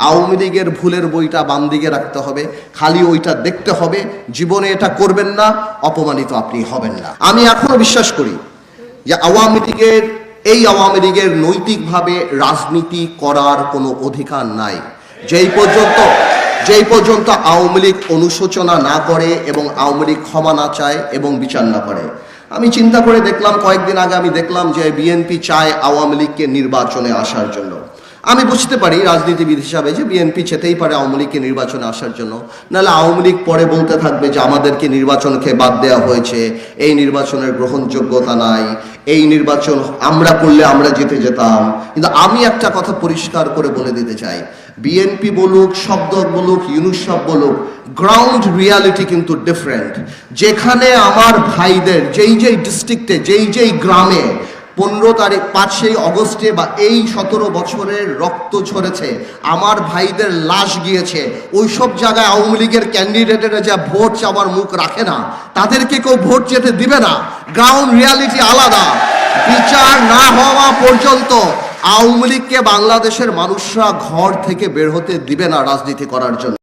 আওয়ামী লীগের ভুলের বইটা বাম দিকে রাখতে হবে, খালি ওইটা দেখতে হবে। জীবনে এটা করবেন না, অপমানিত আপনি হবেন না। আমি এখনো বিশ্বাস করি যে আওয়ামী লীগের নৈতিকভাবে রাজনীতি করার কোনো অধিকার নাই। যেই পর্যন্ত আওয়ামী লীগ অনুশোচনা না করে এবং আওয়ামী লীগ ক্ষমা না চায় এবং বিচার না করে। আমি চিন্তা করে দেখলাম, কয়েকদিন আগে আমি দেখলাম যে বিএনপি চায় আওয়ামী লীগকে নির্বাচনে আসার জন্য। আমি বুঝতে পারি রাজনীতিবিদ হিসাবে যে বিএনপি চেতেই পারে আওয়ামী লীগকে নির্বাচনে আসার জন্য, নাহলে আওয়ামী লীগ পরে বলতে থাকবে যে আমাদেরকে নির্বাচনকে বাদ দেওয়া হয়েছে, এই নির্বাচনের গ্রহণযোগ্যতা নাই, এই নির্বাচন আমরা করলে আমরা জিতে যেতাম। কিন্তু আমি একটা কথা পরিষ্কার করে বলে দিতে চাই, বিএনপি বলুক, শব্দ বলুক, ইউনুস সাহেব বলুক, গ্রাউন্ড রিয়ালিটি কিন্তু ডিফারেন্ট। যেখানে আমার ভাইদের যেই ডিস্ট্রিক্টে যেই গ্রামে 15 তারিখ 5 অগস্টে বা এই 17 বছরের রক্ত ঝরেছে, আমার ভাইদের লাশ গিয়েছে, ওই সব জায়গায় আওয়ামী লীগের ক্যান্ডিডেটেরা যা ভোট চাওয়ার মুখ রাখে না, তাদেরকে কেউ ভোট যেতে দিবে না। গ্রাউন্ড রিয়ালিটি আলাদা। বিচার না হওয়া পর্যন্ত আওয়ামী লীগকে বাংলাদেশের মানুষরা ঘর থেকে বের হতে দিবে না রাজনীতি করার জন্য।